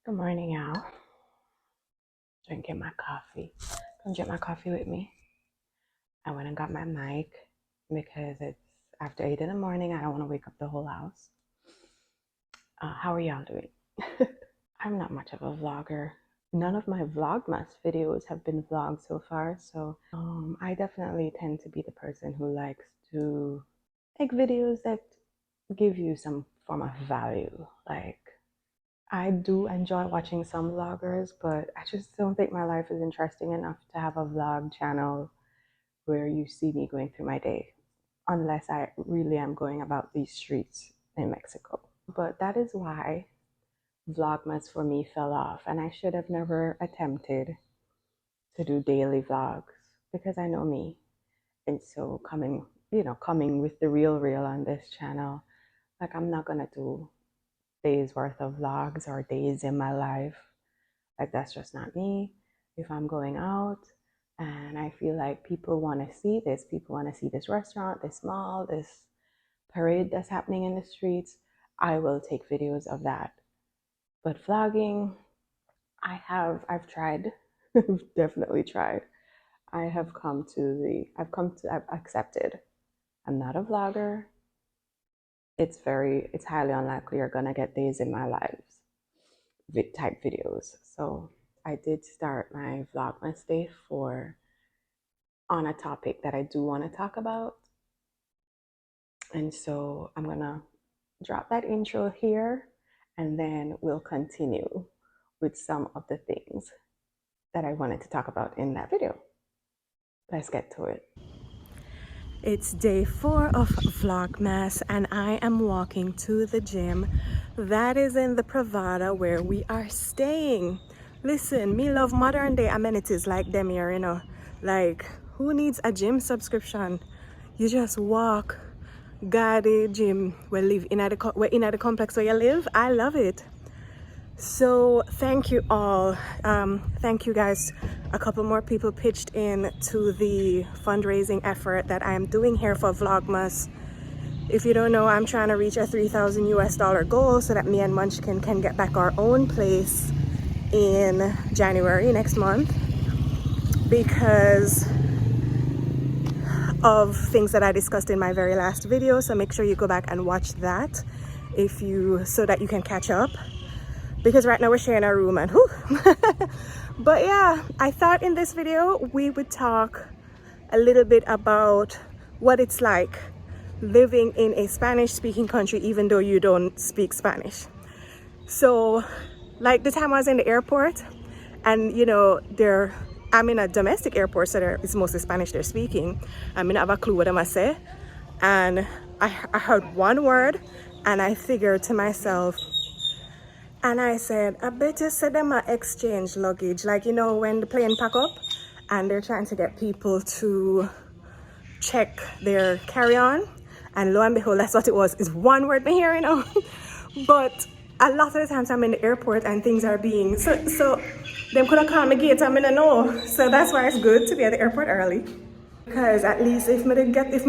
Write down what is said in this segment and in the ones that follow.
Good morning, y'all. Drinking my coffee. Come drink my coffee with me. I went and got my mic because it's after 8 in the morning. I don't want to wake up the whole house. How are y'all doing? I'm not much of a vlogger. None of my Vlogmas videos have been vlogged so far, so I definitely tend to be the person who likes to make videos that give you some form of value. Like, I do enjoy watching some vloggers, but I just don't think my life is interesting enough to have a vlog channel where you see me going through my day, unless I really am going about these streets in Mexico. But that is why Vlogmas for me fell off, and I should have never attempted to do daily vlogs because I know me. And so coming with the real on this channel, like, I'm not gonna do days worth of vlogs or days in my life. Like, that's just not me. If I'm going out and I feel like people want to see this, people want to see this restaurant, this mall, this parade that's happening in the streets, I will take videos of that. But vlogging, I've tried. I've definitely tried. I've accepted I'm not a vlogger. It's highly unlikely you're gonna get days in my lives type videos. So I did start my Vlogmas day on a topic that I do want to talk about. And so I'm gonna drop that intro here, and then we'll continue with some of the things that I wanted to talk about in that video. Let's get to it. It's day 4 of Vlogmas, and I am walking to the gym that is in the Pravada where we are staying. Listen, me love modern day amenities like them here, you know. Like, who needs a gym subscription? You just walk, got the gym. We're in the complex where you live. I love it. So thank you all. Thank you guys. A couple more people pitched in to the fundraising effort that I am doing here for Vlogmas. If you don't know, I'm trying to reach a $3,000 goal so that me and Munchkin can get back our own place in January next month, because of things that I discussed in my very last video. So make sure you go back and watch that so that you can catch up, because right now we're sharing a room and whew. But yeah, I thought in this video we would talk a little bit about what it's like living in a Spanish speaking country even though you don't speak Spanish. So like the time I was in the airport, and you know, I'm in a domestic airport, so it's mostly Spanish they're speaking. I mean, I have a clue what I'm gonna say, and I heard one word and I figured to myself, and I said, I bet you said them exchange luggage. Like, you know, when the plane pack up and they're trying to get people to check their carry-on. And lo and behold, that's what it was. It's one word me here, you know. But a lot of the times I'm in the airport and things are being... So them could have called me gate, I'm in a know. So that's why it's good to be at the airport early. Because at least if I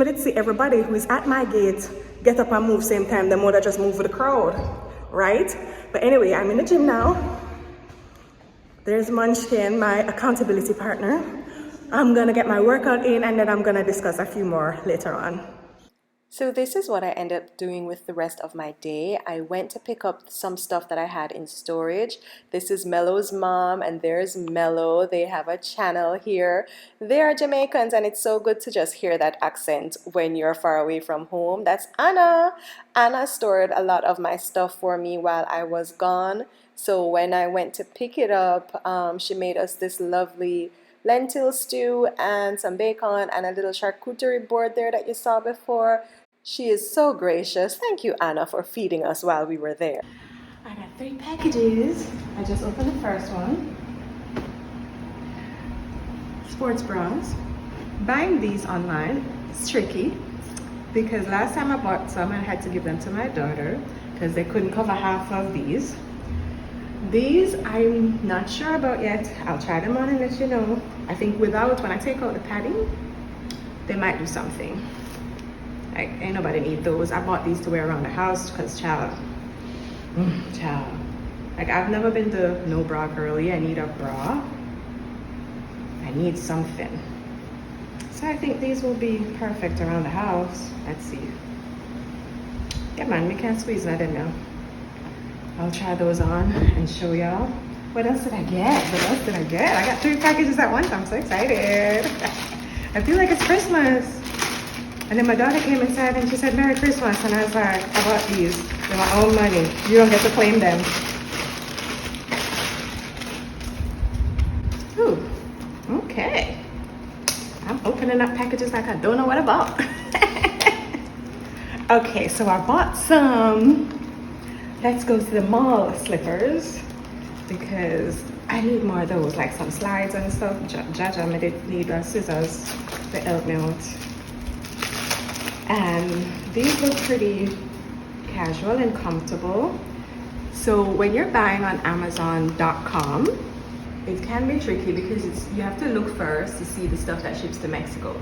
did see everybody who is at my gate get up and move same time, then would have just moved with the crowd, right? But anyway, I'm in the gym now. There's Munchkin, my accountability partner. I'm gonna get my workout in, and then I'm gonna discuss a few more later on. So this is what I ended up doing with the rest of my day. I went to pick up some stuff that I had in storage. This is Mello's mom, and there's Mello. They have a channel here. They are Jamaicans, and it's so good to just hear that accent when you're far away from home. That's Anna. Anna stored a lot of my stuff for me while I was gone. So when I went to pick it up, she made us this lovely lentil stew and some bacon and a little charcuterie board there that you saw before. She is so gracious. Thank you, Anna, for feeding us while we were there. I got 3 packages. I just opened the first one. Sports bras. Buying these online is tricky because last time I bought some, I had to give them to my daughter because they couldn't cover half of these. These I'm not sure about yet. I'll try them on and let you know. I think when I take out the padding, they might do something. Like, ain't nobody need those. I bought these to wear around the house because child, Like, I've never been the no bra girly. I need a bra. I need something. So I think these will be perfect around the house. Let's see. Yeah, man, we can't squeeze that in now. I'll try those on and show y'all. What else did I get? What else did I get? I got 3 packages at once. I'm so excited. I feel like it's Christmas. And then my daughter came inside and she said, Merry Christmas. And I was like, I bought these with my own money. You don't get to claim them. Ooh, okay. I'm opening up packages like I don't know what I bought. Okay, so I bought some let's go to the mall slippers because I need more of those, like some slides and stuff. Jaja, I did need scissors to help me out. And these look pretty casual and comfortable. So when you're buying on Amazon.com, it can be tricky because you have to look first to see the stuff that ships to Mexico.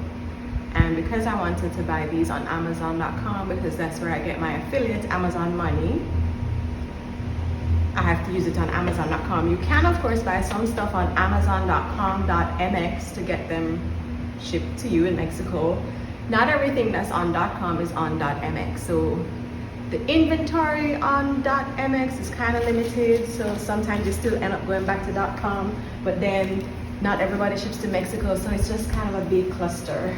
And because I wanted to buy these on Amazon.com because that's where I get my affiliate Amazon money, I have to use it on Amazon.com. You can of course buy some stuff on Amazon.com.mx to get them shipped to you in Mexico. Not everything that's on .com is on .mx, so the inventory on .mx is kind of limited, so sometimes you still end up going back to .com, but then not everybody ships to Mexico, so it's just kind of a big cluster.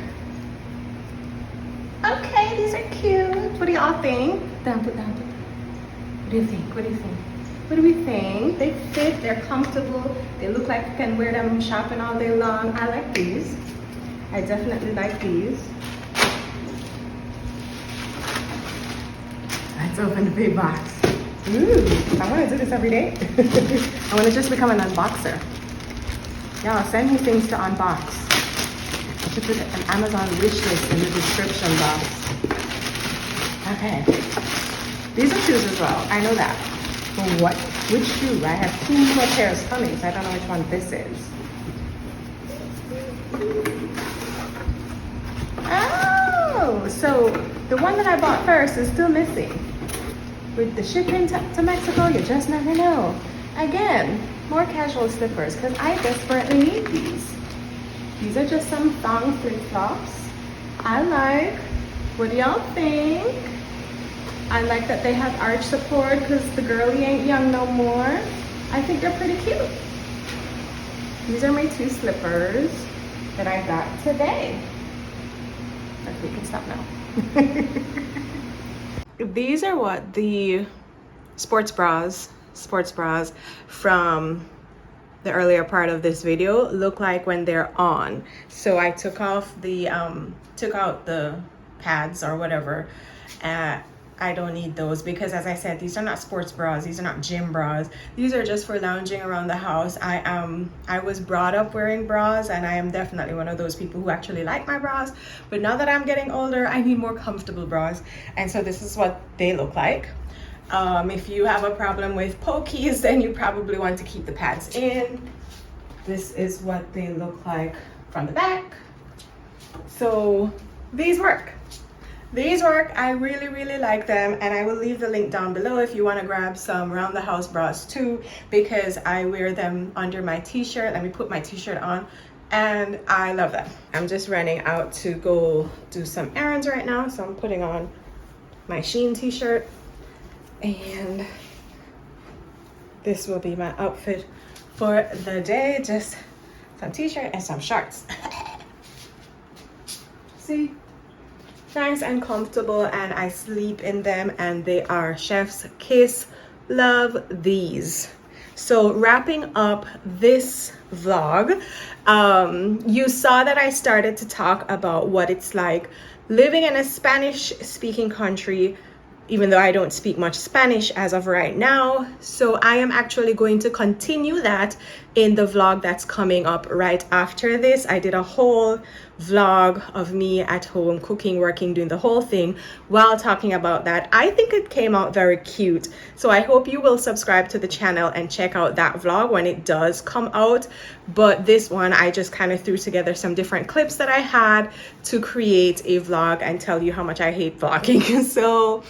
Okay, these are cute. What do y'all think? Down, put down, put down. What do you think? What do you think? What do we think? They fit, they're comfortable, they look like you can wear them shopping all day long. I like these. I definitely like these. Let's open the big box. Ooh, I want to do this every day. I want to just become an unboxer. Y'all send me things to unbox. I should put an Amazon wish list in the description box. Okay. These are shoes as well. I know that. But what? Which shoe? I have 2 more pairs coming, so I don't know which one this is. Oh, so the one that I bought first is still missing. With the shipping to Mexico, you just never know. Again, more casual slippers because I desperately need these. These are just some thong flip-flops. I like. What do y'all think? I like that they have arch support because the girly ain't young no more. I think they're pretty cute. These are my 2 slippers that I got today. Okay, we can stop now. These are what the sports bras from the earlier part of this video look like when they're on. So I took off the took out the pads or whatever. I don't need those because, as I said, these are not sports bras, these are not gym bras, these are just for lounging around the house. I was brought up wearing bras, and I am definitely one of those people who actually like my bras, but now that I'm getting older, I need more comfortable bras, and so this is what they look like. If you have a problem with pokies, then you probably want to keep the pads in. This is what they look like from the back. So these work. These work. I really, really like them, and I will leave the link down below if you want to grab some round the house bras too, because I wear them under my t-shirt. Let me put my t-shirt on, and I love them. I'm just running out to go do some errands right now, so I'm putting on my Shein t-shirt, and this will be my outfit for the day. Just some t-shirt and some shorts. See? Nice and comfortable, and I sleep in them, and they are chef's kiss. Love these. So wrapping up this vlog, you saw that I started to talk about what it's like living in a Spanish speaking country, even though I don't speak much Spanish as of right now. So I am actually going to continue that in the vlog that's coming up right after this. I did a whole vlog of me at home cooking, working, doing the whole thing while talking about that. I think it came out very cute. So I hope you will subscribe to the channel and check out that vlog when it does come out. But this one, I just kind of threw together some different clips that I had to create a vlog and tell you how much I hate vlogging. So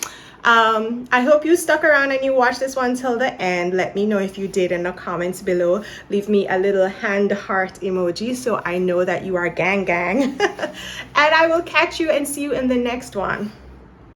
I hope you stuck around and you watched this one till the end. Let me know if you did in the comments below. Leave me a little hand heart emoji so I know that you are gang gang. And I will catch you and see you in the next one.